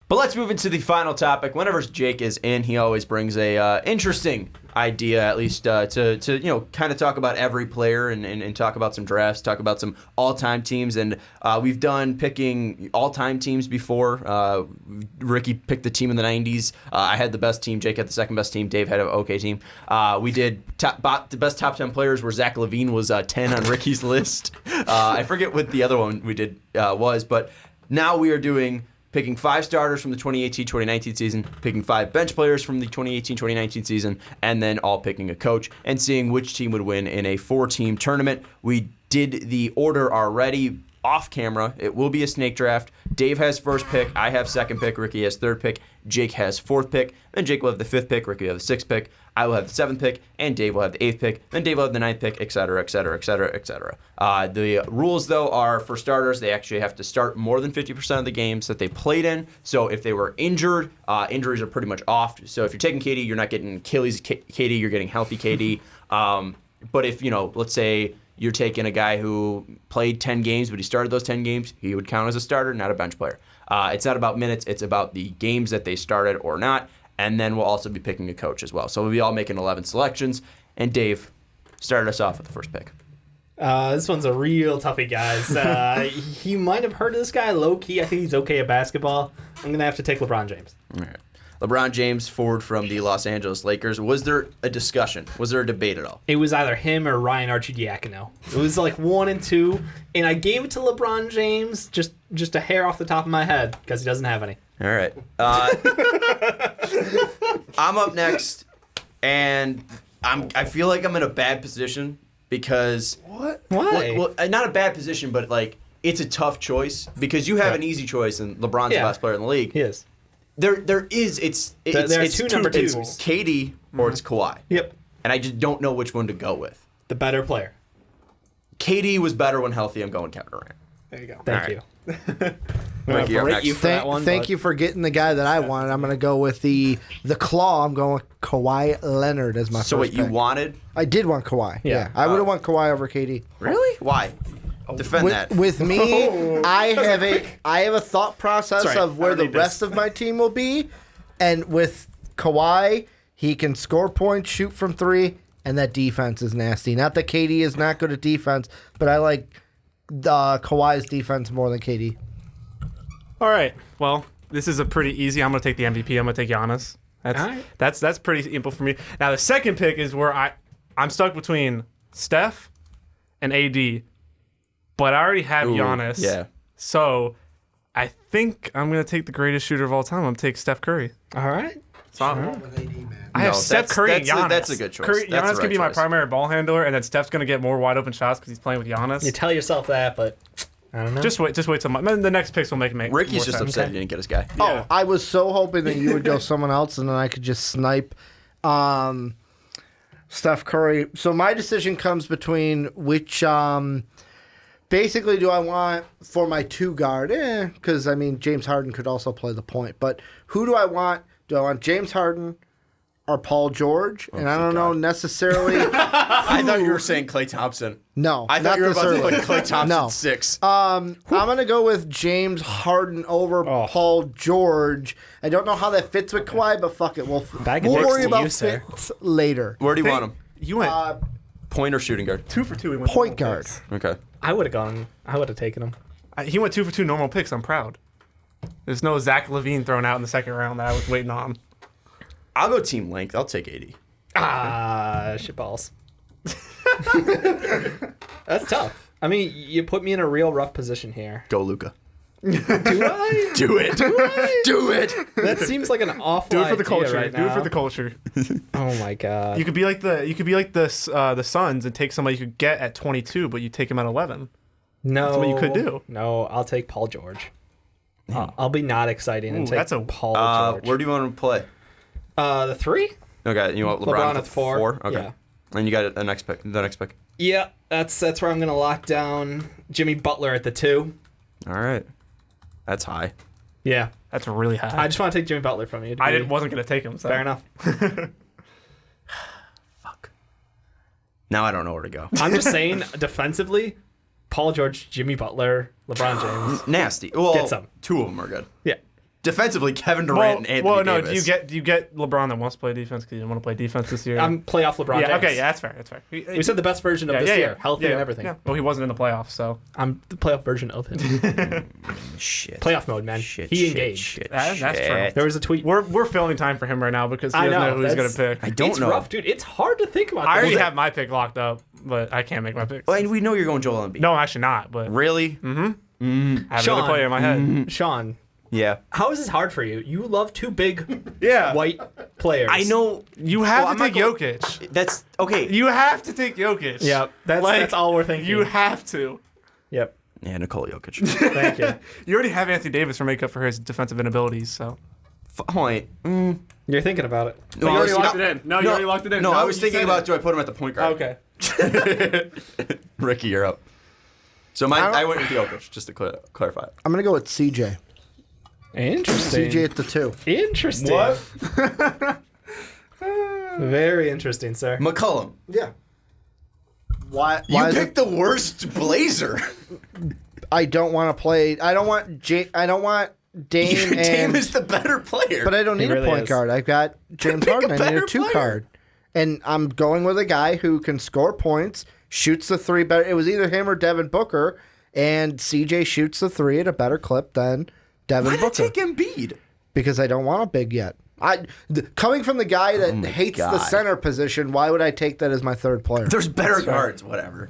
But let's move into the final topic. Whenever Jake is in, he always brings a interesting idea, at least to kind of talk about every player and talk about some drafts, talk about some all-time teams. And we've done picking all-time teams before. Ricky picked the team in the 90s. I had the best team. Jake had the second best team. Dave had an okay team. We did the best top 10 players where Zach LaVine was 10 on Ricky's list. I forget what the other one we did was, but now we are doing picking 5 starters from the 2018-2019 season, picking 5 bench players from the 2018-2019 season, and then all picking a coach and seeing which team would win in a 4-team tournament. We did the order already off camera. It will be a snake draft. Dave has first pick. I have second pick. Ricky has third pick. Jake has fourth pick. Then Jake will have the fifth pick. Ricky will have the sixth pick. I will have the seventh pick. And Dave will have the eighth pick. Then Dave will have the ninth pick, etc., etc., etc., etc. The rules, though, are for starters, they actually have to start more than 50% of the games that they played in. So if they were injured, injuries are pretty much off. So if you're taking KD, you're not getting Achilles KD, you're getting healthy KD. But if, let's say you're taking a guy who played 10 games, but he started those 10 games, he would count as a starter, not a bench player. It's not about minutes. It's about the games that they started or not. And then we'll also be picking a coach as well. So we'll be all making 11 selections. And Dave started us off with the first pick. This one's a real toughie, guys. You might have heard of this guy, low-key. I think he's okay at basketball. I'm going to have to take LeBron James. All right. LeBron James, forward from the Los Angeles Lakers. Was there a discussion? Was there a debate at all? It was either him or Ryan Arcidiacono. It was like 1 and 2, and I gave it to LeBron James, just a hair off the top of my head, because he doesn't have any. All right. I'm up next, and I feel like I'm in a bad position because... What? Why? Well, not a bad position, but like it's a tough choice because you have an easy choice, and LeBron's the best player in the league. He is. There is. It's two number twos. It's KD or it's Kawhi. Yep. And I just don't know which one to go with. The better player. KD was better when healthy. I'm going Kevin Durant. There you go. Thank you. Thank you for getting the guy that I wanted. I'm going to go with the claw. I'm going with Kawhi Leonard as my first pick. So what you wanted? I did want Kawhi. Yeah. I would have want Kawhi over KD. Really? Why? Defend that. With me, I have a thought process of where the rest of my team will be, and with Kawhi, he can score points, shoot from 3, and that defense is nasty. Not that KD is not good at defense, but I like Kawhi's defense more than KD. All right. Well, this is a pretty easy. I'm going to take the MVP. I'm going to take Giannis. That's pretty simple for me. Now the second pick is where I'm stuck between Steph and AD. But I already have Giannis. Yeah. So I think I'm going to take the greatest shooter of all time. I'm going to take Steph Curry. All right. So I have Steph Curry and Giannis. That's a good choice. Giannis could be my primary ball handler, and then Steph's going to get more wide open shots because he's playing with Giannis. You tell yourself that, but I don't know. Just wait till the next picks will make Ricky's just sense. upset he didn't get his guy. Yeah. Oh, I was so hoping that you would go someone else, and then I could just snipe Steph Curry. So my decision comes between which... basically, do I want for my 2 guard? Because, James Harden could also play the point. But who do I want? Do I want James Harden or Paul George? And I don't know necessarily. I thought you were saying Klay Thompson. No, I thought you were about to put Klay Thompson No. 6. I'm going to go with James Harden over Paul George. I don't know how that fits with Kawhi, but fuck it. We'll worry about fits later. Where do you want him? You went point or shooting guard? 2 for 2. He went point guard. Picks. Okay. I would have taken him. He went 2 for 2 normal picks. I'm proud. There's no Zach LaVine thrown out in the second round that I was waiting on. I'll go team length. I'll take 80. Shitballs. That's tough. You put me in a real rough position here. Go Luka. Do I? Do it. Do it. That seems like an awful Do it for the idea culture. right Do it now. for the culture. Oh my god. You could be like the Suns and take somebody you could get at 22, but you take him at 11. No. That's what you could do. No, I'll take Paul George. I'll be not exciting and take Paul George. Where do you want him to play? The 3? Okay, you want LeBron at 4? Okay. Yeah. And you got the next pick. Yeah, that's where I'm gonna lock down Jimmy Butler at the 2. All right. That's high. Yeah. That's really high. I just want to take Jimmy Butler from you. Wasn't going to take him. So. Fair enough. Fuck. Now I don't know where to go. I'm just saying, defensively, Paul George, Jimmy Butler, LeBron James. Nasty. Well, Get some. 2 of them are good. Yeah. defensively, Kevin Durant and Anthony well, no. Davis. Do you get LeBron that wants to play defense because he didn't want to play defense this year? I'm playoff LeBron James. Okay, yeah, that's fair. That's fair. We said the best version of this year, healthy and everything. Yeah. Well, he wasn't in the playoffs, so I'm the playoff version of him. Shit. Playoff mode, man. He engaged. that's true. There was a tweet. We're filling time for him right now because he doesn't know who he's gonna pick. I don't it's know. rough, dude. It's hard to think about. I already have my pick locked up, but I can't make my picks. Well, and we know you're going Joel Embiid. No, actually not. But Really? I have another player in my head. Sean, Yeah. how is this hard for you? You love two big Yeah, white players. I know. you have Well, to I'm take not Jokic. That's okay. You have to take Jokic. Yeah, that's all we're thinking. You have to. Yep. Yeah, Nikola Jokic. Thank you. You already have Anthony Davis for make up for his defensive inabilities, so. Wait. You're thinking about it. No, you I already was- locked it in. No, you already locked it in. No, I was you thinking said about it. do I put him at the point guard? Okay. Ricky, you're up. So I went with Jokic, just to clarify. I'm gonna go with CJ. Interesting. CJ at the 2. Interesting. What? Very interesting, sir. McCollum. Yeah. Why? You Why is picked it, the worst Blazer. I don't want to play. I don't want Dame Dame and. is the better player. But I don't need really a point is. guard. I've got James Pick a Harden. I need better a 2 player. card. And I'm going with a guy who can score points, shoots the 3 better. It was either him or Devin Booker, and CJ shoots the 3 at a better clip than Devin Why did Booker. I take Embiid? Because I don't want a big yet. Coming from the guy that hates the God. center position, why would I take that as my third player? There's better guards, whatever.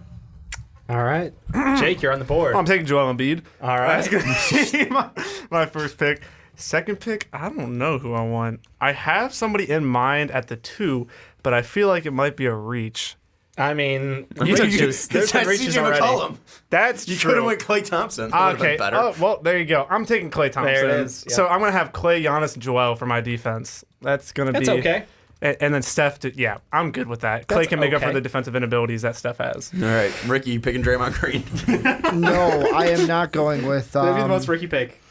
All right. Jake, you're on the board. I'm taking Joel Embiid. All right. That's going to be my first pick. Second pick, I don't know who I want. I have somebody in mind at the 2, but I feel like it might be a reach. I mean, You took there's It's been CJ reaches already. McCollum. That's You true. could have went Klay Thompson. That would have Okay. been better. Oh, well, there you go. I'm taking Klay Thompson. There it is, yeah. So I'm going to have Klay, Giannis, and Joel for my defense. That's going to be... That's okay. And then Steph, yeah, I'm good with that. Klay That's can make up for okay. the defensive inabilities that Steph has. All right, Ricky, you picking Draymond Green. No, I am not going with. That'd be the most Ricky pick.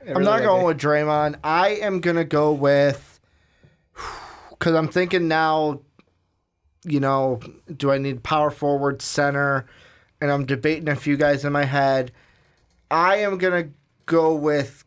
I'm not going with Draymond. I am going to go with. Because I'm thinking now, do I need power forward, center? And I'm debating a few guys in my head. I am going to go with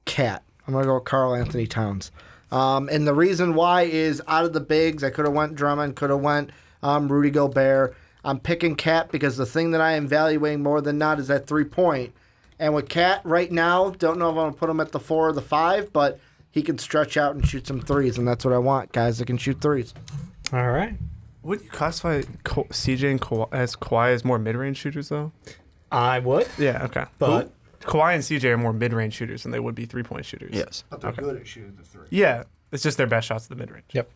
Cat. I'm going to go with Karl Anthony Towns. And the reason why is out of the bigs, I could have went Drummond, could have went Rudy Gobert. I'm picking Cat because the thing that I am valuing more than not is that 3-point. And with Cat right now, don't know if I'm going to put him at the 4 or the 5, but he can stretch out and shoot some threes, and that's what I want, guys that can shoot threes. All right. Would you classify CJ and Kawhi as more mid-range shooters, though? I would, Yeah, okay. but Kawhi and CJ are more mid-range shooters than they would be three-point shooters. Yes. But they're good at shooting the 3. Yeah, it's just their best shots at the mid-range. Yep.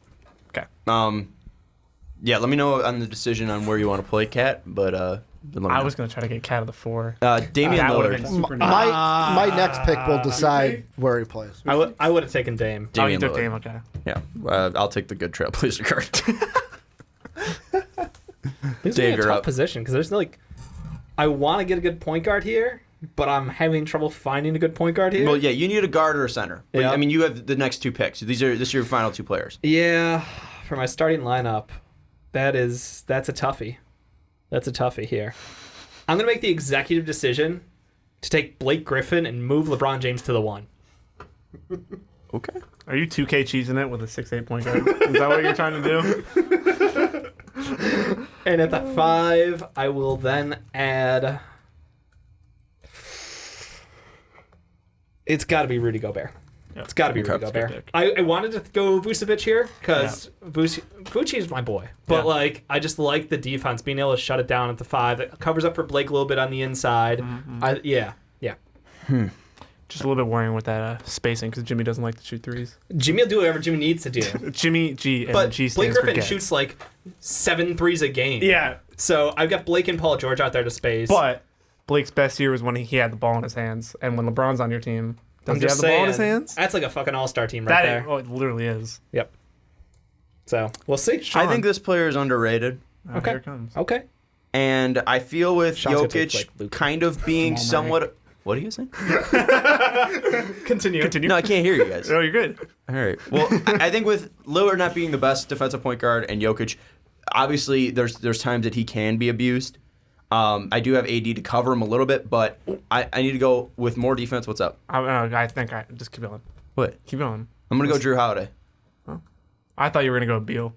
Okay. Yeah, let me know on the decision on where you want to play Cat, but let me I know. was going to try to get Cat of the 4. Damian That would have Lillard. been super nice. My next pick will decide where he plays. I would have taken Dame. Oh, you Damian took Lillard. Dame, okay. Yeah, I'll take the good Trailblazer card. This Dave, is a you're tough up. position because there's I want to get a good point guard here, but I'm having trouble finding a good point guard here. Well, yeah, you need a guard or a center. But, Yeah. I mean, you have the next 2 picks. This are your final 2 players. Yeah, for my starting lineup, that's a toughie. That's a toughie here. I'm gonna make the executive decision to take Blake Griffin and move LeBron James to the 1. Okay. Are you 2K cheesing it with a 6'8" point guard? Is that what you're trying to do? And at the 5, I will then add. It's got to be Rudy Gobert. It's got to be Okay. Rudy That's a good Gobert. I wanted to go Vucevic here because Vucci is my boy. But Yeah. I just like the defense, being able to shut it down at the 5. It covers up for Blake a little bit on the inside. Mm-hmm. Yeah. Just a little bit worrying with that spacing because Jimmy doesn't like to shoot threes. Jimmy will do whatever Jimmy needs to do. Jimmy G and But G Blake stands for Griffin get. shoots like 7 threes a game. Yeah, So I've got Blake and Paul George out there to space. but Blake's best year was when he had the ball in his hands, and when LeBron's on your team, does I'm he have just the ball in saying, his hands? that's like a fucking all-star team right there. Oh, it literally is. Yep. So we'll see. I think this player is underrated. Oh, Okay. Here it comes. Okay. And I feel with Sean's gonna take, Jokic like, Luka. kind of being Jamal Murray. somewhat... What are you saying? Continue. No, I can't hear you guys. Oh, you're good. All right. Well, I think with Lillard not being the best defensive point guard and Jokic, obviously there's times that he can be abused. I do have AD to cover him a little bit, but I need to go with more defense. What's up? I think I just keep going. What? Keep going. I'm going to go Drew Holiday. I thought you were going to go Beal.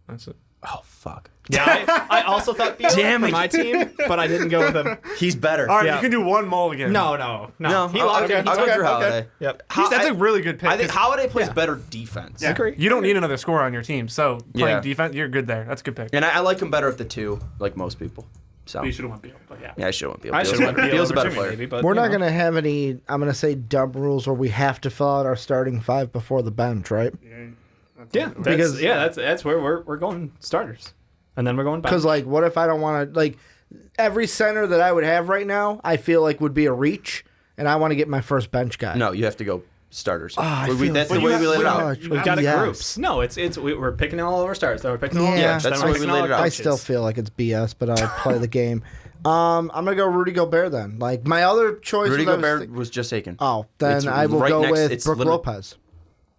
That's it. Oh, fuck. Yeah, I also thought Beal Damn for it. my team, but I didn't go with him. He's better. All right, Yeah. you can do one mulligan. No. He locked in. I'll go Drew Holiday. Yep. That's a really good pick. I think 'cause Holiday plays better defense. Agree. you don't need another scorer on your team, so playing Yeah. defense, you're good there. That's a good pick. And I like him better at the 2, like most people. So You should have went Beal, but yeah. yeah, I should have went Beal. I should have went Beal's a Beal better over player. Jimmy, maybe, but We're you not know. going to have any, I'm going to say, dumb rules where we have to fill out our starting 5 before the bench, right? Yeah, Because- that's where we're going starters, and then we're going back. Because, like, what if I don't want to, like, every center that I would have right now, I feel like would be a reach, and I want to get my first bench guy. No, you have to go starters. I We- feel that's the like way we laid it out. much. We've got it Yes. groups. No, we're picking all of our starters. Then we're picking all of our Yeah, bench. that's then the we're way we picking laid all it our out. I coaches. still feel like it's BS, but I'll play the game. I'm gonna go Rudy Gobert then. Like my other choice. Rudy was I was Gobert think- was just taken. Oh, then It's I will right go next- with it's Brook literally- Lopez.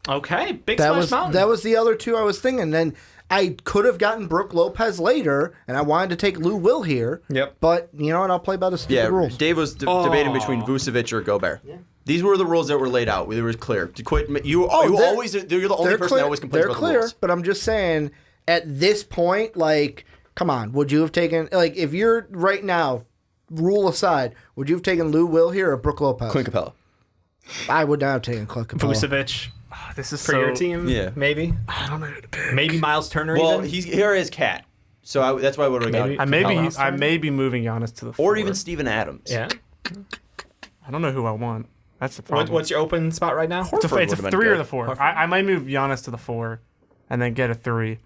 Okay, big That Splash was Mountain. that was the other two I was thinking. Then I could have gotten Brook Lopez later, and I wanted to take Lou Will here. Yep. But you know what? I'll play by the stupid Yeah, rules. Dave was debating between Vucevic or Gobert. Yeah. These were the rules that were laid out. It was clear. To quit, you they're- always you're the only They're person clear. that always complains They're about clear, the rules. but I'm just saying. At this point, like, come on, would you have taken like if you're right now, rule aside, would you have taken Lou Will here or Brook Lopez? Clint Capella. I would not have taken Clint Capella. Vucevic This is for your team. Yeah. Maybe. I don't know who to pick. Maybe Miles Turner. Well, even. he's here is Cat, so that's why I would have Maybe- got. I may be moving Giannis to the 4. Or even Steven Adams. Yeah. I don't know who I want. That's the problem. What's your open spot right now? It's a Horford 3 would've been or good. the 4. I might move Giannis to the 4 and then get a 3.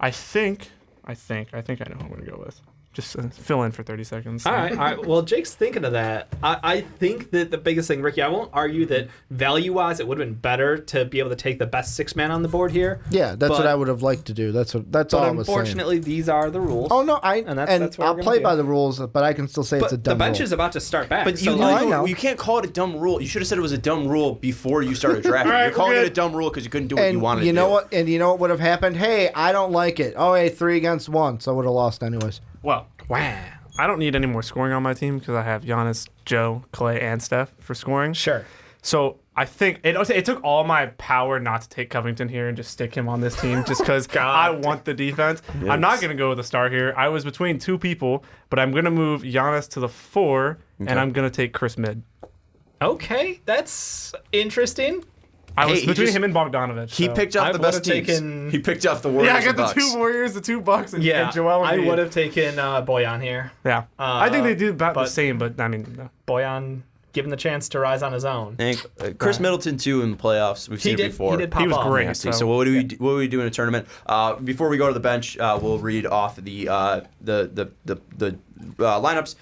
I think I know who I'm going to go with. Just fill in for 30 seconds. All right. Well, Jake's thinking of that. I think that the biggest thing, Ricky, I won't argue that value-wise it would have been better to be able to take the best 6-man on the board here. Yeah, that's what But- I would have liked to do. That's all But I was saying. unfortunately, these are the rules. Oh no, And that's what I'll we're gonna play do. by the rules, but I can still say it's a But dumb the bench rule. is about to start back. But so you, I know. you can't call it a dumb rule. You should have said it was a dumb rule before you started drafting. All right, You're calling we're it a good. dumb rule because you couldn't do what And you wanted you to know do. what? And you know what would have happened? Hey, I don't like it. Oh, hey, 3 against 1, so I would have lost anyways. Well, wow. I don't need any more scoring on my team because I have Giannis, Joe, Clay, and Steph for scoring. Sure. So I think it took all my power not to take Covington here and just stick him on this team just because I want the defense. I'm not going to go with a star here. I was between 2 people, but I'm going to move Giannis to the 4, and I'm going to take Chris Mid. Okay, that's interesting. I was Hey, between he him and Bogdanovich. He so. picked up I the best would've teams. taken- He picked up the Warriors. Yeah, I got and the Bucks. 2 Warriors, the 2 Bucks, and, Yeah, and Joel I Embiid. would have taken Boyan here. Yeah, I think they do about the but- same, but I mean, no. Boyan given the chance to rise on his own. And Chris Middleton too in the playoffs. We've seen it before. He did pop He was off. great. Nasty. So- So what do we do in a tournament? Before we go to the bench, we'll read off the lineups.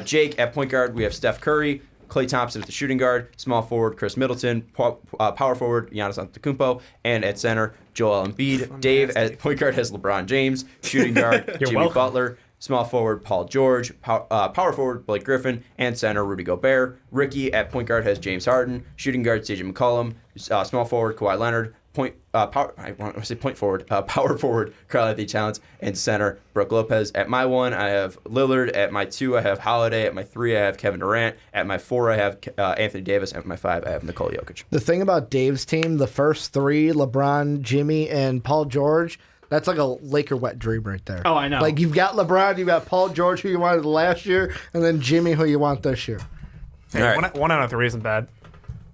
Jake at point guard, we have Steph Curry. Klay Thompson at the shooting guard, small forward Chris Middleton, power forward Giannis Antetokounmpo, and at center Joel Embiid. Dave at point guard has LeBron James, shooting guard Jimmy welcome. Butler, small forward Paul George, power forward Blake Griffin, and center Rudy Gobert. Ricky at point guard has James Harden, shooting guard CJ McCollum, small forward Kawhi Leonard, power forward Karl-Anthony Towns, and center Brook Lopez. At my 1, I have Lillard. At my 2, I have Holiday. At my 3, I have Kevin Durant. At my 4, I have Anthony Davis. At my 5, I have Nikola Jokic. The thing about Dave's team, the first 3, LeBron, Jimmy, and Paul George, that's like a Laker wet dream right there. Oh, I know. Like you've got LeBron, you've got Paul George, who you wanted last year, and then Jimmy, who you want this year. Hey, All right. one out of 3 isn't bad.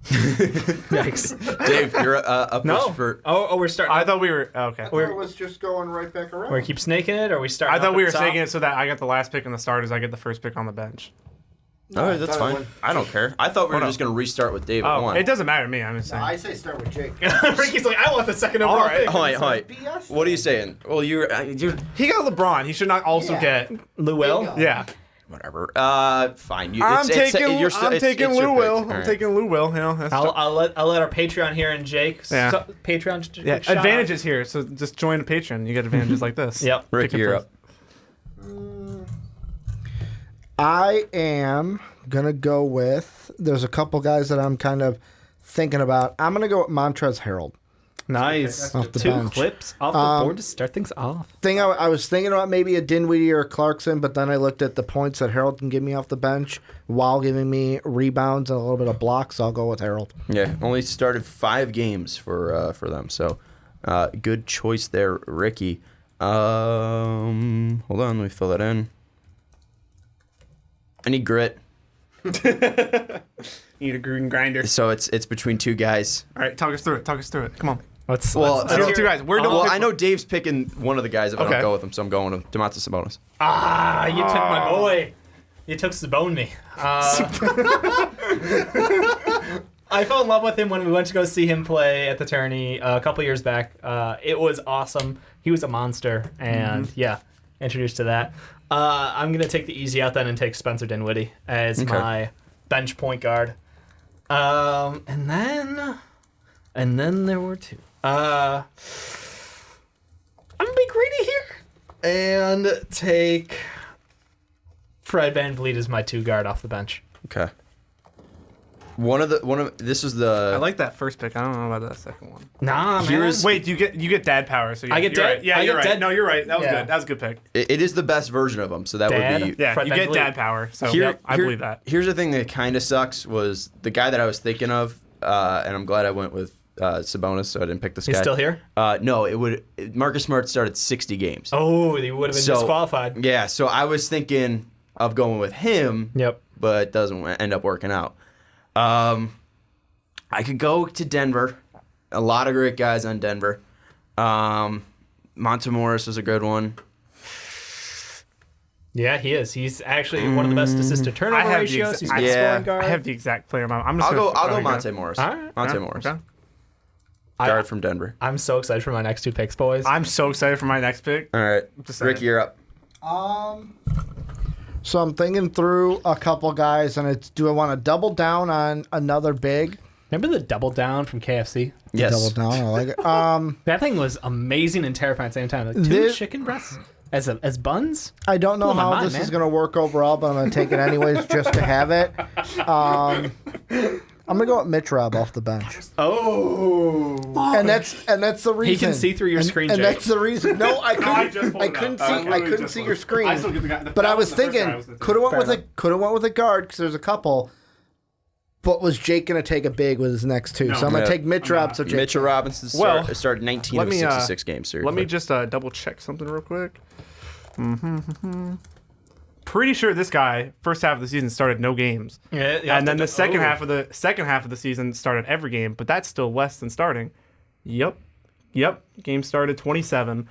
Yikes. Dave, you're up No. first for. Oh, we're starting. I thought we were okay. It was just going right back around. we keep snaking it, or we start. I thought we were taking it so that I got the last pick on the starters. I get the first pick on the bench. All right, that's fine. I don't care. I thought we were just going to restart with Dave at Oh, 1. it doesn't matter to me. I'm just saying. I say start with Jake. Ricky's like, I want the second overall. All right. pick. Hold on. BS. What are you saying? Well, you're He got LeBron. He should not also Yeah. get. Lou Will. Yeah. whatever. Fine. I'm taking your Lou Will. pick. I'm All right. taking Lou Will. You know, that's I'll let our Patreon here and Jake. Yeah. Patreon. yeah. shout out. Advantages here. So just join a Patreon. You get advantages like this. Yep. Rick, you're up. I am gonna go with. There's a couple guys that I'm kind of thinking about. I'm gonna go with Montrezl Harrell. Nice. Off the Two bench. clips off the board to start things off. I was thinking about maybe a Dinwiddie or a Clarkson, but then I looked at the points that Harold can give me off the bench while giving me rebounds and a little bit of blocks. So I'll go with Harold. Yeah, only started 5 games for them, so good choice there, Ricky. Hold on, let me fill that in. I need grit. Need a green grinder. So it's between 2 guys. All right, talk us through it. Come on. Let's I Zero don't- 2 guys. I know Dave's picking one of the guys if I Okay. don't go with him, so I'm going with Domantas Sabonis. you took my boy. You took Sabone me. I fell in love with him when we went to go see him play at the tourney a couple years back. It was awesome. He was a monster, and introduced to that. I'm gonna take the easy out then and take Spencer Dinwiddie as my bench point guard. And then there were 2. I'm gonna be greedy here and take Fred VanVleet as my 2 guard off the bench. Okay. This is the. I like that first pick. I don't know about that second one. Nah, man. Wait, you get dad power. So I get you're dad- Right. Yeah, I you're get right. dad- No, you're right. That was Yeah. good. That was a good pick. It is the best version of him, so that Dad? would be. Yeah, Fred you get VanVleet. dad power. So I believe that. Here's the thing that kind of sucks was the guy that I was thinking of, and I'm glad I went with Sabonis, so I didn't pick this He's guy. still here? No, Marcus Smart started 60 games. Oh, he would have been disqualified. Yeah, so I was thinking of going with him. Yep. But it doesn't end up working out. I could go to Denver. A lot of great guys on Denver. Monte Morris was a good one. Yeah, he is. He's actually one of the best assist to turnover I have the ratios. He's a exact- good Yeah. scoring guard. I have the exact player. I'm just. I'll go Monte Morris. All right. Monte Morris. Okay. Guard from Denver. I'm so excited for my next 2 picks, boys. I'm so excited for my next pick. All right. Just Rick, saying. you're up. So I'm thinking through a couple guys, and it's do I want to double down on another big? Remember the double down from KFC? Yes. Double down. I like it. That thing was amazing and terrifying at the same time. Like 2 This- chicken breasts as buns? I don't know Blew my how mind, this man. is going to work overall, but I'm going to take it anyways just to have it. I'm going to go with Mitch Robb off the bench. Oh. And that's the reason. He can see through your screen, and Jake. that's the reason. No, I couldn't see. I couldn't see your screen. But I was thinking, could have went with a guard because there's a couple. But was Jake gonna take a big with his next 2? So I'm gonna Yeah. take Mitch Robb. So Jake. Mitchell Robinson started 19 let of me, 66 games. Let me just double check something real quick. Pretty sure this guy first half of the season started no games, and then the second half of the season started every game. But that's still less than starting. Yep. Game started 27.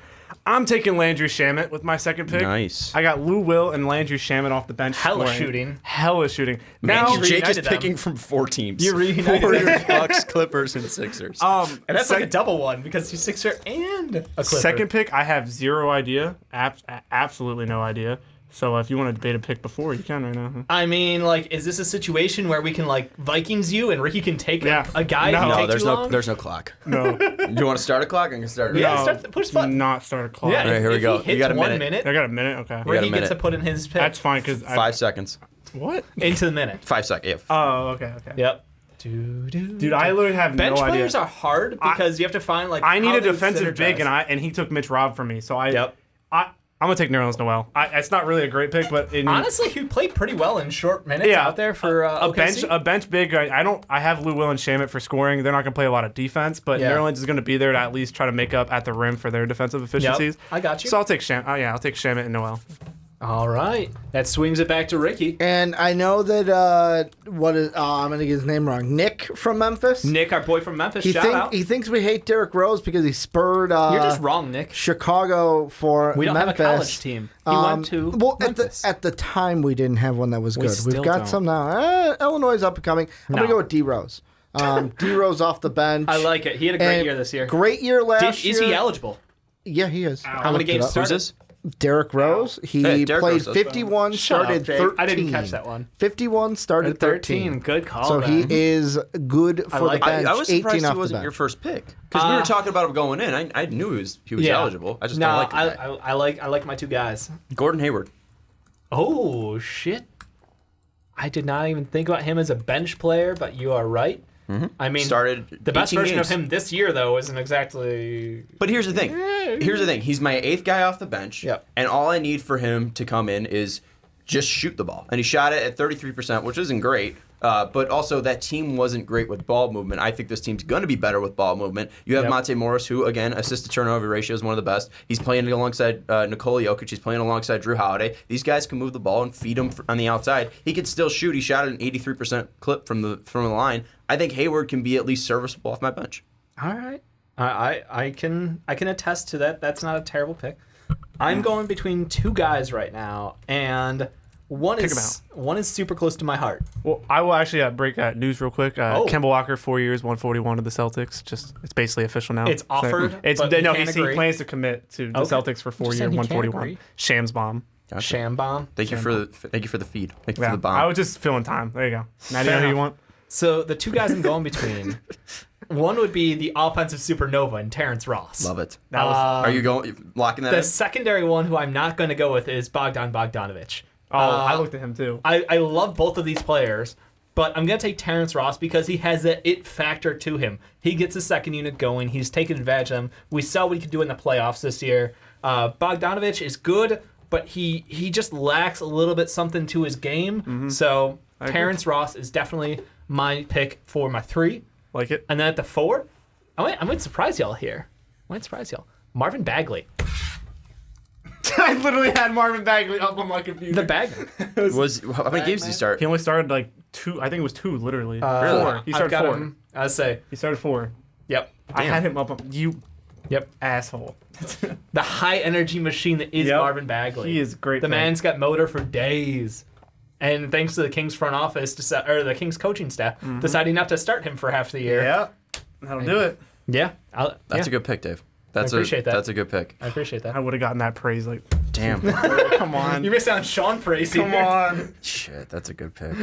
I'm taking Landry Shamet with my second pick. Nice. I got Lou Will and Landry Shamet off the bench. Hella scoring. shooting. Now you Jake is reunited them. picking from 4 teams. You reunited Warriors, them. Bucks, Clippers, and Sixers. And that's like a double one because he's Sixer and a Clipper. second pick, I have zero idea. Absolutely no idea. So if you want to debate a pick before, you can right now. I mean, like, is this a situation where we can like Vikings you and Ricky can take a guy? No. who no, take there's too no long? there's no clock. No. Do you want to start a clock? I can start it. Yeah, now. start push the button. Not start a clock. Yeah, All right, here we if go. He You hits got a 1 minute. minute. I got a minute. Okay. got a Ricky gets minute. to put in his pick. That's fine because 5 seconds. What? Into the minute. 5 seconds. Oh, okay. Yep. Dude, I literally have Bench no idea. players are hard because you have to find like. I need how a they defensive big, synergize. and he took Mitch Robb from me. So Yep. I'm gonna take Nerlens Noel. It's not really a great pick, but Honestly, he played pretty well in short minutes Yeah. out there for a OKC. bench big. I have Lou Will and Shamet for scoring. They're not gonna play a lot of defense, but Yeah. Nerlens is gonna be there to at least try to make up at the rim for their defensive efficiencies. I got you. So I'll take I'll take Shamet and Noel. All right, that swings it back to Ricky. And I know that I'm gonna get his name wrong. Nick from Memphis. Nick, our boy from Memphis, He shout out. he thinks we hate Derrick Rose because he spurred You're just wrong, Nick. Chicago for We don't Memphis. have a college team. He went to Memphis. At the time we didn't have one that was good. still We've got don't. some now. Illinois is up and coming. I'm gonna No. go with D Rose. D Rose off the bench. I like it. He had a great And year this year. Great year last year. Is he eligible? Yeah, he is. How many games Who's started? this? Derrick Rose. He Hey, Derrick played Rose, that's 51, Shut up, started Jake. 13. I didn't catch that one. 51, started 13. Good call. So he then. is good for like the it. bench. I was 18 surprised off he the wasn't bench. your first pick because we were talking about him going in. I knew he was eligible. I just don't like the guy. I like my 2 guys. Gordon Hayward. Oh shit! I did not even think about him as a bench player, but you are right. I mean, started the best 18 version games. of him this year, though, isn't exactly. But here's the thing. He's my 8th guy off the bench. Yep. And all I need for him to come in is just shoot the ball. And he shot it at 33%, which isn't great. But also, that team wasn't great with ball movement. I think this team's going to be better with ball movement. You have Monte Morris, who, again, assist-to-turnover ratio is one of the best. He's playing alongside Nikola Jokic. He's playing alongside Drew Holiday. These guys can move the ball and feed him on the outside. He can still shoot. He shot at an 83% clip from the line. I think Hayward can be at least serviceable off my bench. All right. I can attest to that. That's not a terrible pick. I'm going between two guys right now, and one is super close to my heart. Well, I will actually break news real quick. Kemba Walker, 4 years, 141 to the Celtics. It's basically official now. It's offered. He plans to commit to the Celtics for 4 years, 141. Shams bomb. Gotcha. Sham bomb. Thank you for the feed. Thank you for the bomb. I was just filling time. There you go. Now do you know who you want? So the two guys I'm going between, one would be the offensive supernova and Terrence Ross. Love it. Are you locking that in? The secondary one who I'm not going to go with is Bogdan Bogdanović. I looked at him too. I love both of these players, but I'm going to take Terrence Ross because he has that it factor to him. He gets a second unit going. He's taking advantage of them. We saw what he could do in the playoffs this year. Bogdanović is good, but he just lacks a little bit something to his game. Mm-hmm. So Terrence Ross is definitely my pick for my 3. Like it. And then at the 4, I might surprise y'all here. Marvin Bagley. I literally had Marvin Bagley up on my computer. The Bagley. How many games did he start? He only started like 2. I think it was 2, literally. Really? 4. He started 4. Him, I say. He started 4. Yep. I had him up. Yep. Asshole. The high energy machine that is Marvin Bagley. He is great. The man's got motor for days. And thanks to the Kings front office, or the Kings coaching staff, deciding not to start him for half the year. Yeah. That'll do it. Yeah. That's a good pick, Dave. I appreciate that. That's a good pick. I appreciate that. I would have gotten that praise. Like, damn. Come on. You missed out on Sean praise here. Come on. Shit, that's a good pick.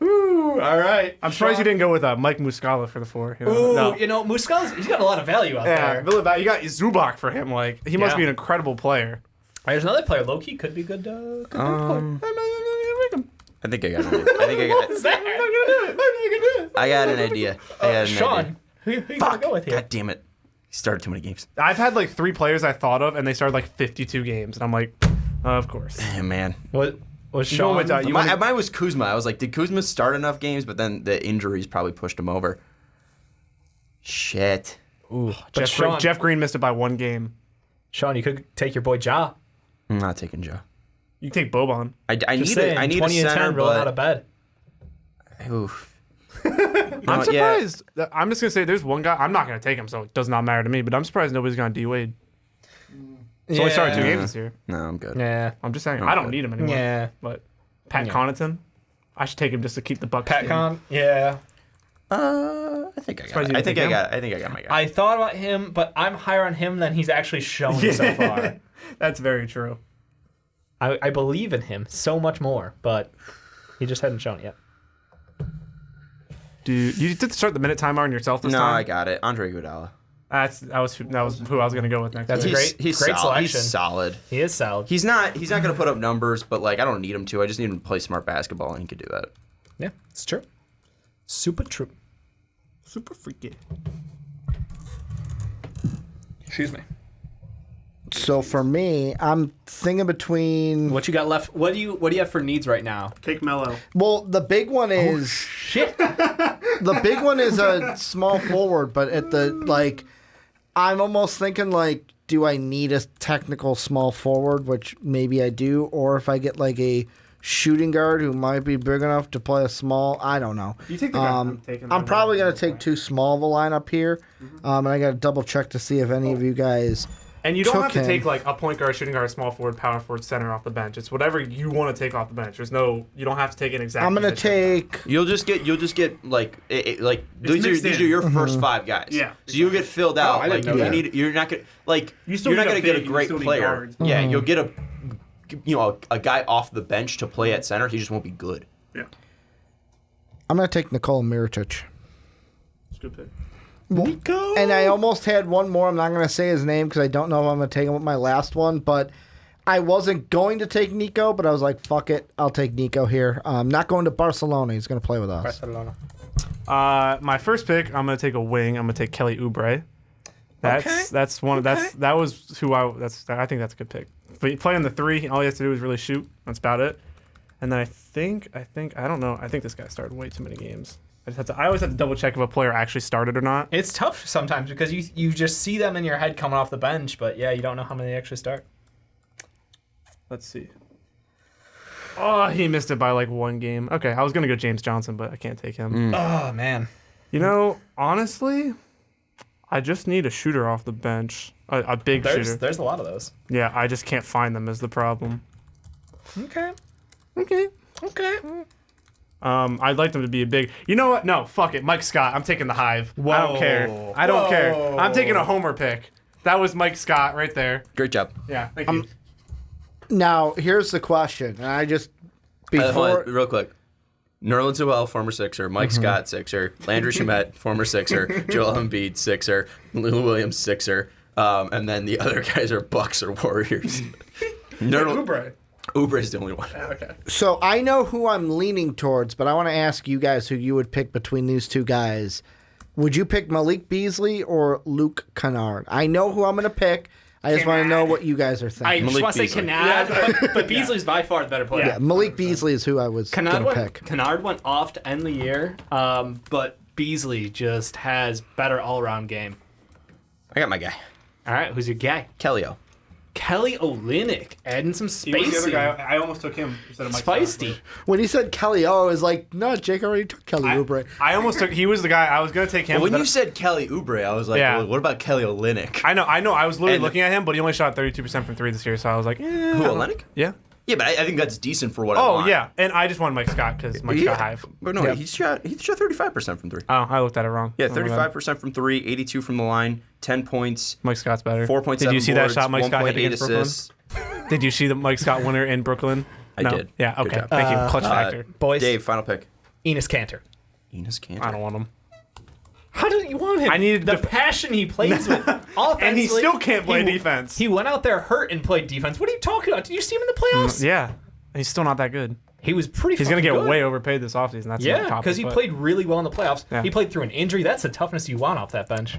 Ooh, all right. I'm surprised you didn't go with Mike Muscala for the 4. Muscala's, he's got a lot of value out there. Yeah, you got Zubac for him. Like, he must be an incredible player. There's another player, low-key, could be good. I think I got an idea. What's that? I got an idea. Sean, who you gonna go with here? God damn it. He started too many games. I've had like 3 players I thought of, and they started like 52 games. And I'm like, of course. Man. What was Sean? Mine was Kuzma. I was like, did Kuzma start enough games? But then the injuries probably pushed him over. Shit. Ooh, Jeff Green missed it by 1 game. Sean, you could take your boy Ja. I'm not taking Joe. You can take Boban. I need 20 a and center, 10 rolling out of bed. Oof. I'm surprised. I'm just going to say there's one guy. I'm not going to take him, so it does not matter to me. But I'm surprised nobody's gone D-Wade. He's only started 2 games this year. No, I'm good. Yeah. I'm just saying. I don't need him anymore. Yeah. But Pat Connaughton, I should take him just to keep the Bucks. Pat Con? Yeah. I think I got my guy. I thought about him, but I'm higher on him than he's actually shown so far. That's very true. I believe in him so much more, but he just hadn't shown it yet. Dude, you did start the minute timer on yourself this time? No, I got it. Andre Iguodala. That was who I was going to go with next. That's week. great solid. selection. He's solid. He is solid. He's not going to put up numbers, but like I don't need him to. I just need him to play smart basketball, and he could do that. Yeah, it's true. Super true. Super freaky. Excuse me. So for me, I'm thinking between. What you got left? What do you have for needs right now? Take Melo. Well, the big one is Shit. the big one is a small forward, but at the I'm almost thinking do I need a technical small forward, which maybe I do, or if I get like a shooting guard who might be big enough to play a small. I don't know. You take the guy I'm probably gonna take too small of a lineup here, and I got to double check to see if any of you guys. And you don't have to him. take like a point guard, shooting guard, small forward, power forward, center off the bench. It's whatever you want to take off the bench. You don't have to take an exact. I'm gonna take. You'll just get these are your first 5 guys. Yeah. So you'll get filled out. I didn't know that. You're not gonna still you're not need gonna a get a big, you great still need player. guards. Yeah, you'll get a guy off the bench to play at center. He just won't be good. Yeah. I'm gonna take Nikola Mirotic. It's a good pick. Nico. And I almost had one more. I'm not going to say his name because I don't know if I'm going to take him with my last one. But I wasn't going to take Nico, but I was like, fuck it. I'll take Nico here. Not going to Barcelona. He's going to play with us. Barcelona. My first pick, I'm gonna take a wing. I'm gonna take Kelly Oubre. I think that's a good pick. But playing the 3, all he has to do is really shoot. That's about it. And then I don't know. I think this guy started way too many games. I always have to double check if a player actually started or not. It's tough sometimes because you just see them in your head coming off the bench, but yeah, you don't know how many they actually start. Let's see. Oh, he missed it by like 1 game. Okay, I was gonna go James Johnson, but I can't take him. Oh man. You know, honestly, I just need a shooter off the bench, a big shooter. There's a lot of those. Yeah, I just can't find them is the problem. Okay. I'd like them to be a big. You know what? No, fuck it, Mike Scott. I'm taking the Hive. Whoa. I don't care. I'm taking a homer pick. That was Mike Scott right there. Great job. Yeah, thank you. Now, here's the question, and I just Hold on, real quick. Nerlens Noel, former Sixer. Mike Scott, Sixer. Landry Shamet, former Sixer. Joel Embiid, Sixer. Lou Williams, Sixer. And then the other guys are Bucks or Warriors. Oubre is the only one. Okay. So I know who I'm leaning towards, but I want to ask you guys who you would pick between these two guys. Would you pick Malik Beasley or Luke Kennard? I know who I'm going to pick. I just want to know what you guys are I thinking. just want to say Kennard, but Beasley's by far the better player. Yeah, Malik Beasley is who I was going to pick. Kennard went off to end the year, but Beasley just has better all-around game. I got my guy. All right, who's your guy? Kellyo. Kelly Olynyk, adding some He was the other spacing. guy. I almost took him instead of Mike Feisty. Scott. When he said Kelly O, I was like, no, Jake already took Kelly Oubre. I almost took. He was the guy. I was gonna take him. Well, when but you said Kelly Oubre, I was like, Yeah. well, what about Kelly Olynyk? I know. I was literally And- looking at him, but he only shot 32% from 3 this year. So I was like, Who, Olynyk? Yeah. Yeah, but I think that's decent for what I Oh want. yeah, and I just wanted Mike Scott because Mike Scott Hive. But no, he shot 35% from 3. Oh, I looked at it wrong. Yeah, Oh, my bad. 35% from 3, 82 from the line, 10 points, Mike Scott's better. 4.7 Did you see boards, that shot Mike Scott hit 1.8 against Brooklyn? assists. Did you see the Mike Scott winner in Brooklyn? I No? did. Yeah. Good Okay. job. Thank you. Clutch factor. Boys, Dave, final pick. Enes Kanter. Enes Kanter. I don't want him. How do you want him? I needed the to- passion he plays with. And he still can't play he- defense. He went out there hurt and played defense. What are you talking about? Did you see him in the playoffs? Yeah. He's still not that good. He was pretty. He's gonna fucking get good. way overpaid this offseason. That's another Yeah, topic, because he but- played really well in the playoffs. Yeah. He played through an injury. That's the toughness you want off that bench.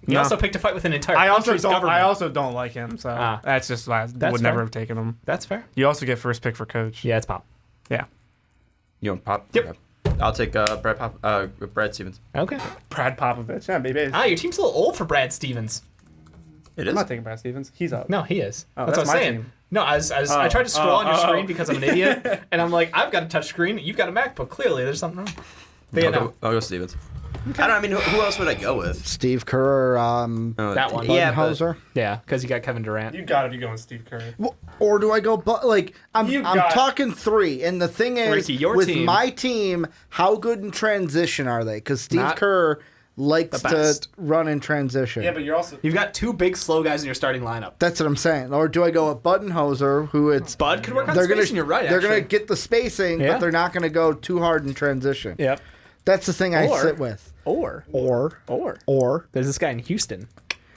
He No. also picked a fight with an entire I country's government. also don't like him. So that's just I would That's never fair. have taken him. That's fair. You also get first pick for coach. Yeah, it's pop. Yeah. You want Pop? Yep. Okay. I'll take Brad Stevens. Okay. Brad Popovich. Yeah, baby. Your team's a little old for Brad Stevens. It I'm is. not taking Brad Stevens. He's up. No, he is. Oh, that's what that's I'm my saying. team. No, as I tried to scroll on your screen because I'm an idiot, and I'm like, I've got a touch screen. You've got a MacBook. Clearly, there's something wrong. But yeah, no. I'll go Stevens. I don't know. I mean, who else would I go with? Steve Kerr, That one. Yeah, but Budenholzer. Yeah, because you got Kevin Durant. You gotta be going Steve Curry. Or do I go? I'm You got- talking 3, and the thing is, Ricky, your with team. my team, how good in transition are they? Because Steve Not Kerr likes the to best. run in transition. Yeah, but you're also. You've got 2 big slow guys in your starting lineup. That's what I'm saying. Or do I go with Budenholzer, who it's Bud could work on they're spacing. gonna You're right. they're gonna actually. get the spacing, Yeah. but they're not gonna go too hard in transition. Yep. That's the thing I Or- sit with. Or Or there's this guy in Houston.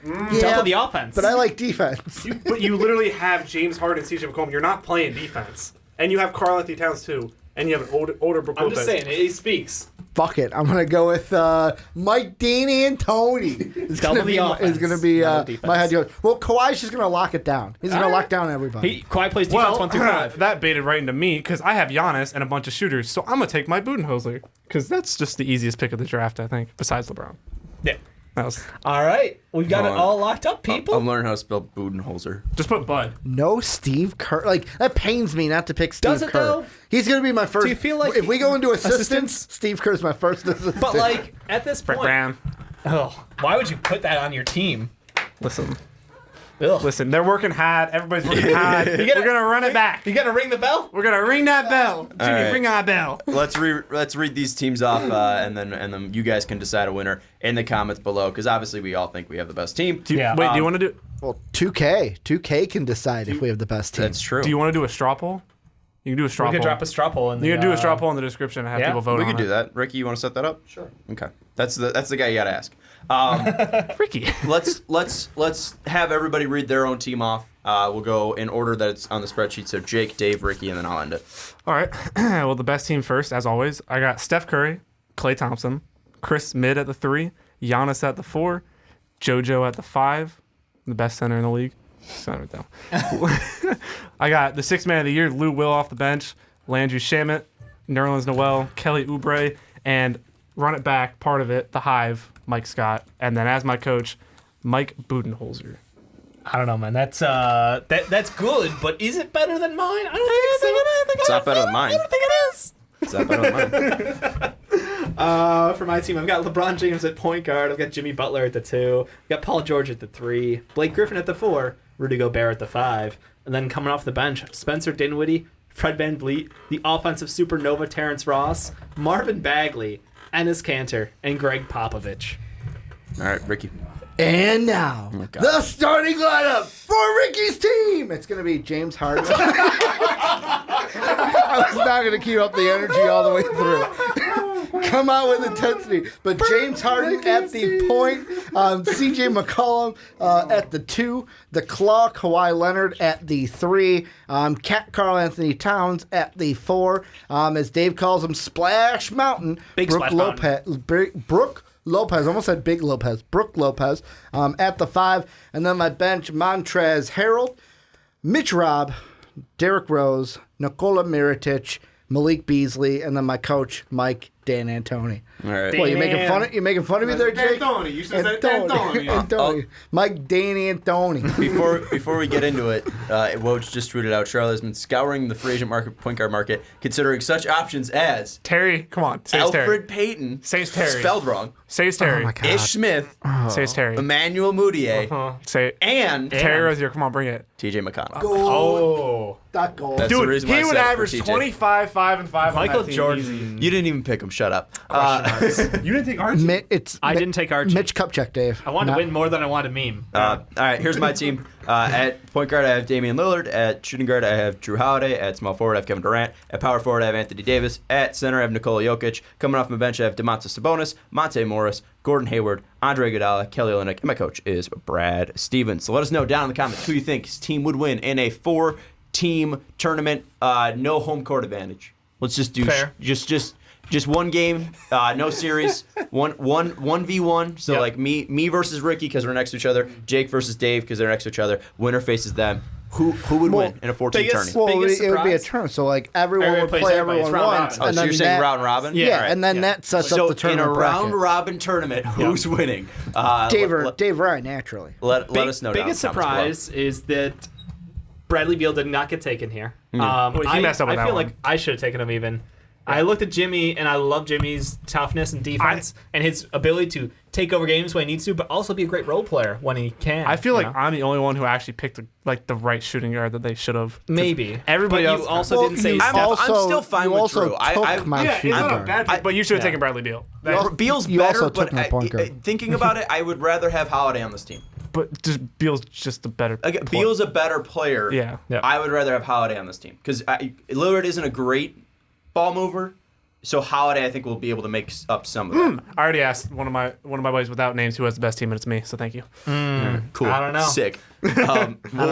yeah, Double the offense. but I like defense. But you literally have James Harden and CJ McCollum. You're not playing defense, and you have Karl Anthony Towns too, and you have an older Brook I'm Lopez. just saying, he speaks. Fuck it, I'm gonna go with Mike D'Antoni. It's Double gonna the be offense. Is gonna be Double defense. my head coach. Well, Kawhi's just gonna lock it down. He's gonna All right. lock down everybody. Kawhi plays defense Well, 1 through 5. that baited right into me because I have Giannis and a bunch of shooters, so I'm gonna take my Budenholzer because that's just the easiest pick of the draft, I think, besides LeBron. Yeah. That was All right, we've got it Hold on. all locked up, people. I'm learning how to spell Budenholzer. just put Bud. No Steve Kerr. Like that pains me not to pick Steve Does it, Kerr. though? He's gonna be my first. Do you feel like if we go into assistants, assistants? Steve Kerr's my first assistant. But like at this Brett point, Brown. why would you put that on your team? Listen, Ugh. listen. They're working hard. Everybody's working hard. gotta- We're gonna run it back. You gonna ring the bell? We're gonna ring that bell. Jimmy, right. ring our bell. Let's read these teams off, and then you guys can decide a winner in the comments below, because obviously we all think we have the best team. Yeah. Wait, do you want to do? Well, 2K can decide if we have the best team. That's true. Do you want to do a straw poll? You can do a straw We poll. could drop a straw poll in the. You can do a straw poll in the description and have yeah, people vote We on could it. do that. Ricky, you want to set that up? Sure. Okay. That's the guy you gotta ask. Ricky. Let's have everybody read their own team off. We'll go in order that it's on the spreadsheet. So Jake, Dave, Ricky, and then I'll end it. All right. Well, the best team first, as always. I got Steph Curry, Klay Thompson, Chris Mid at the 3, Giannis at the 4, JoJo at the 5, the best center in the league. Center down. I got the 6th man of the year, Lou Will off the bench, Landry Shamet, Nerlens Noel, Kelly Oubre, and run it back, part of it, the Hive, Mike Scott, and then as my coach, Mike Budenholzer. I don't know, man. That's good, but is it better than mine? I don't think so. It's not better than mine. I don't think it is. It's not better than mine. For my team, I've got LeBron James at point guard. I've got Jimmy Butler at the 2. I've got Paul George at the 3. Blake Griffin at the 4. Rudy Gobert at the 5. And then coming off the bench, Spencer Dinwiddie, Fred VanVleet, the offensive supernova Terrence Ross, Marvin Bagley, Enes Kanter, and Greg Popovich. All right, Ricky. And now, the starting lineup for Ricky's team. It's going to be James Harden. I was not going to keep up the energy all the way through. Come out with intensity. But James Harden at the point, C.J. McCollum at the 2, the Claw, Kawhi Leonard at the 3, Karl Anthony Towns at the 4, as Dave calls him, Splash Mountain, Brooke Lopez, almost said Big Lopez, Brooke Lopez at the 5, and then my bench, Montrezl Harrell, Mitch Robb, Derrick Rose, Nikola Mirotic, Malik Beasley, and then my coach, Mike D'Antoni. All right. Well, you making fun of me there, Jake? D'Antoni. You should have said D'Antoni. D'Antoni. Mike D'Antoni. Before we get into it, Woj just tweeted out Charlotte has been scouring the free agent market, point guard market, considering such options as Terry, come on. Say it's Terry. Alfred Payton, Say it's Terry. spelled wrong, Say it's Terry. Oh my God. Ish Smith, Say it's Terry. Emmanuel Mudiay, Say it. and Terry Rozier, come on, bring it. TJ McConnell. Oh. That goal. That's the Dude, reason why he I would said it for average TJ. 25, 5, and 5 Michael on that team Jordan. easy. You didn't even pick him. Shut up. You didn't take Archie? I didn't take Archie. Mitch Kupchak, Dave. I wanted to win more than I wanted to meme. All right, here's my team. At point guard, I have Damian Lillard. At shooting guard, I have Drew Holiday. At small forward, I have Kevin Durant. At power forward, I have Anthony Davis. At center, I have Nikola Jokic. Coming off my bench, I have Domantas Sabonis, Monte Morris, Gordon Hayward, Andre Iguodala, Kelly Olynyk, and my coach is Brad Stevens. So let us know down in the comments who you think his team would win in a 4-team tournament. No home court advantage. Let's just do Fair. just one game, no series, 1v1. So Yep. like me versus Ricky because we're next to each other. Jake versus Dave because they're next to each other. Winner faces them. Who would win in a 4-team biggest- tournament? Well, Biggest it would be a surprise? turn. So, like, everyone Everyone would plays play everybody. It's everyone round once. robin. And So then you're saying that, round robin? Yeah, All right. and then that sets up the So in a tournament round bracket. robin tournament, who's winning? Dave Ryan, naturally. Let us know. Biggest down in the comments surprise is that Bradley Beal did not get taken here. Well, he messed up on I that feel one. like I should have taken him even. I looked at Jimmy, and I love Jimmy's toughness and defense and his ability to take over games when he needs to, but also be a great role player when he can. I feel you like know? I'm the only one who actually picked the right shooting guard that they should have. Maybe. Everybody but else- you also Well, didn't say you Steph. I'm still fine you with also Drew. I- took my Yeah, it's shooting not a guard. bad pick, but you should have yeah. taken Bradley Beal. Beal's You better, also took but my point guard. thinking about it, I would rather have Holiday on this team. But just Beal's just a better. Again, Beal's a better player. Yeah. Yep. I would rather have Holiday on this team because Lillard isn't a great ball mover. So Holiday, I think, will be able to make up some of that. I already asked one of my buddies without names who has the best team, and it's me. So thank you. Cool. I don't know. Sick. We'll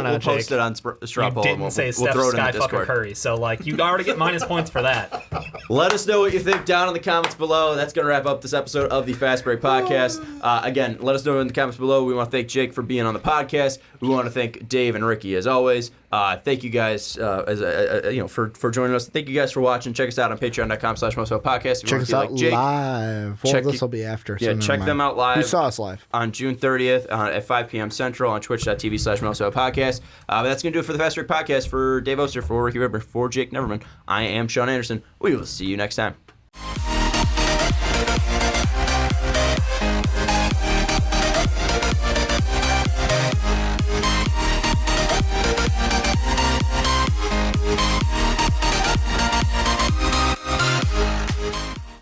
know, post Jake. it on Straw You Poll. didn't and we'll, say we'll Steph throw it in the Skyfucker Discord. Curry, so like you already get minus points for that. Let us know what you think down in the comments below. That's going to wrap up this episode of the Fast Break Podcast. Again, let us know in the comments below. We want to thank Jake for being on the podcast. We want to thank Dave and Ricky as always. Thank you guys for joining us. Thank you guys for watching. Check us out on patreon.com/mostopodcast. Check us out live. Well, Check this will be after. Yeah, so check never them mind. out live. Who saw us live? On June 30th at 5 p.m. Central on twitch.tv/mostopodcast. But that's going to do it for the Fast Break Podcast. For Dave Oster, for Ricky Widmer, for Jake Neverman, I am Sean Anderson. We will see you next time.